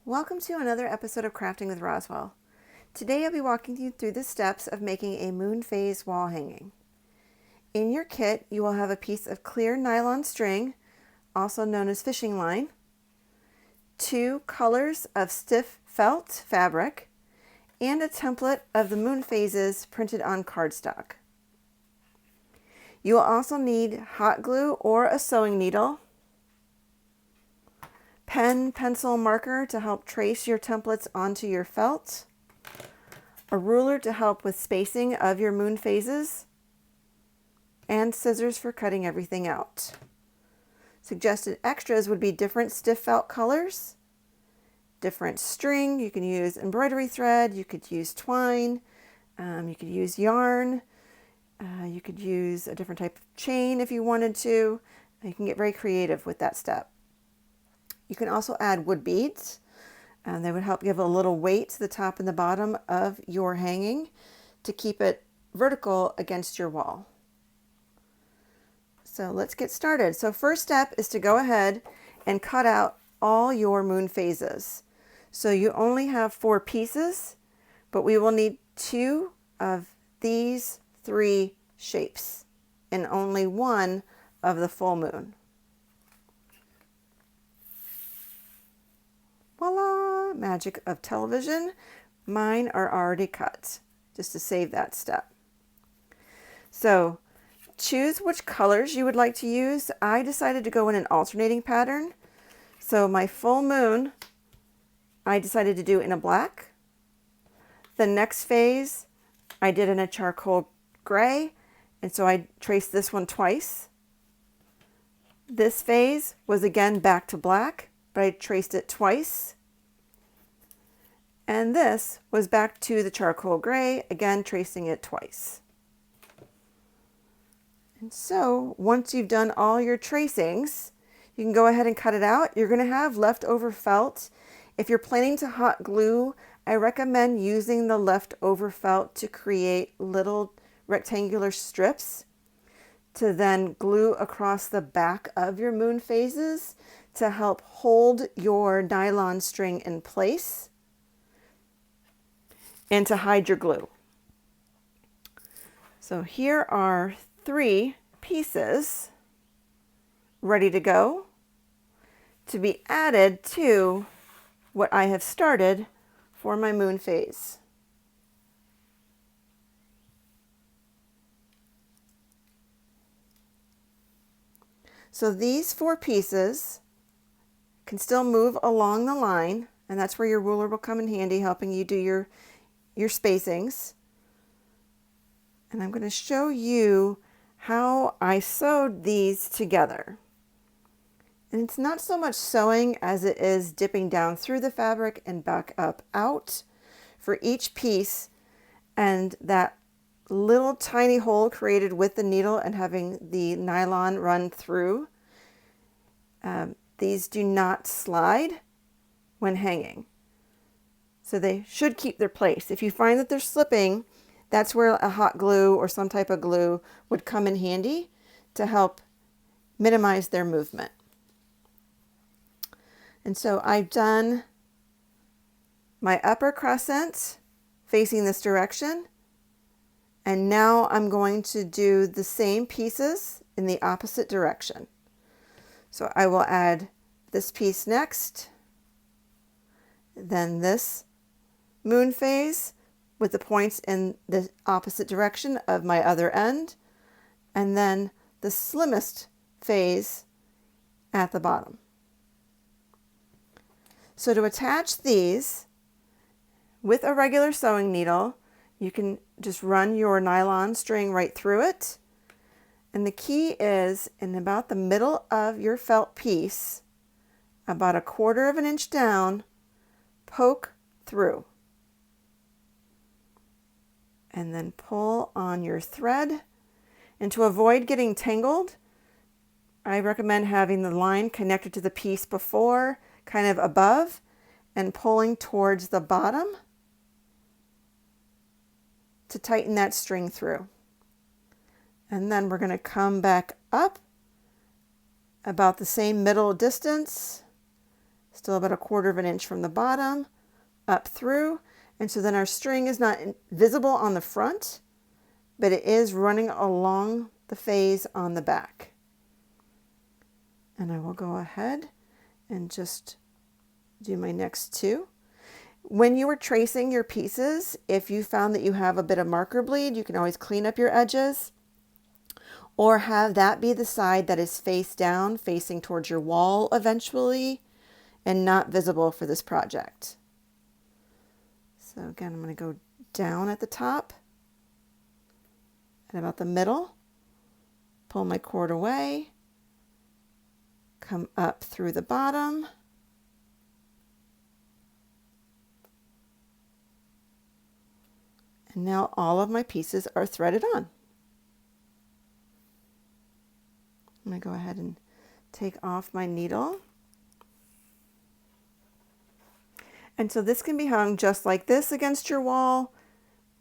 Welcome to another episode of Crafting with Roswell. Today I'll be walking you through the steps of making a moon phase wall hanging. In your kit, you will have a piece of clear nylon string, also known as fishing line, 2 colors of stiff felt fabric, and a template of the moon phases printed on cardstock. You will also need hot glue or a sewing needle, pen, pencil, marker to help trace your templates onto your felt, a ruler to help with spacing of your moon phases, and scissors for cutting everything out. Suggested extras would be different stiff felt colors, different string. You can use embroidery thread, you could use twine, you could use yarn, you could use a different type of chain if you wanted to. You can get very creative with that step. You can also add wood beads, and they would help give a little weight to the top and the bottom of your hanging to keep it vertical against your wall. So let's get started. So first step is to go ahead and cut out all your moon phases. So you only have 4 pieces, but we will need 2 of these 3 shapes and only 1 of the full moon. Voila! Magic of television. Mine are already cut, just to save that step. So choose which colors you would like to use. I decided to go in an alternating pattern. So my full moon, I decided to do in a black. The next phase, I did in a charcoal gray, and so I traced this one twice. This phase was again back to black, but I traced it twice. And this was back to the charcoal gray, again tracing it twice. And so once you've done all your tracings, you can go ahead and cut it out. You're going to have leftover felt. If you're planning to hot glue, I recommend using the leftover felt to create little rectangular strips to then glue across the back of your moon phases to help hold your nylon string in place and to hide your glue. So here are 3 pieces ready to go to be added to what I have started for my moon phase. So these 4 pieces can still move along the line, and that's where your ruler will come in handy, helping you do your spacings. And I'm going to show you how I sewed these together. And it's not so much sewing as it is dipping down through the fabric and back up out for each piece, and that little tiny hole created with the needle and having the nylon run through. These do not slide when hanging, so they should keep their place. If you find that they're slipping, that's where a hot glue or some type of glue would come in handy to help minimize their movement. And so I've done my upper crescent facing this direction, and now I'm going to do the same pieces in the opposite direction. So I will add this piece next, then this moon phase with the points in the opposite direction of my other end, and then the slimmest phase at the bottom. So to attach these with a regular sewing needle, you can just run your nylon string right through it. And the key is in about the middle of your felt piece, about 1/4 of an inch down, poke through. And then pull on your thread. And to avoid getting tangled, I recommend having the line connected to the piece before, kind of above, and pulling towards the bottom to tighten that string through. And then we're going to come back up about the same middle distance, Still about 1/4 of an inch from the bottom up through. And so then our string is not visible on the front, but it is running along the phase on the back. And I will go ahead and just do my next 2. When you are tracing your pieces, if you found that you have a bit of marker bleed, you can always clean up your edges or have that be the side that is face down, facing towards your wall eventually and not visible for this project. So again, I'm going to go down at the top and about the middle, pull my cord away, come up through the bottom, and now all of my pieces are threaded on. I'm going to go ahead and take off my needle. And so this can be hung just like this against your wall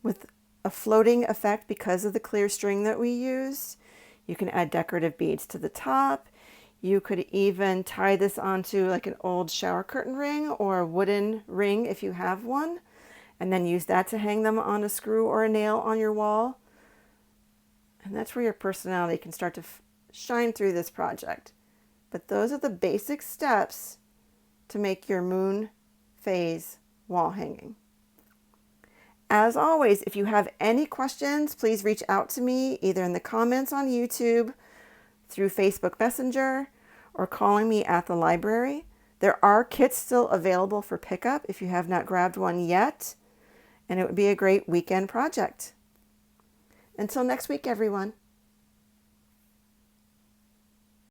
with a floating effect because of the clear string that we use. You can add decorative beads to the top. You could even tie this onto like an old shower curtain ring or a wooden ring if you have one, and then use that to hang them on a screw or a nail on your wall. And that's where your personality can start to shine through this project. But those are the basic steps to make your moon phase wall hanging. As always, if you have any questions, please reach out to me either in the comments on YouTube, through Facebook Messenger, or calling me at the library. There are kits still available for pickup if you have not grabbed one yet, and it would be a great weekend project. Until next week, everyone.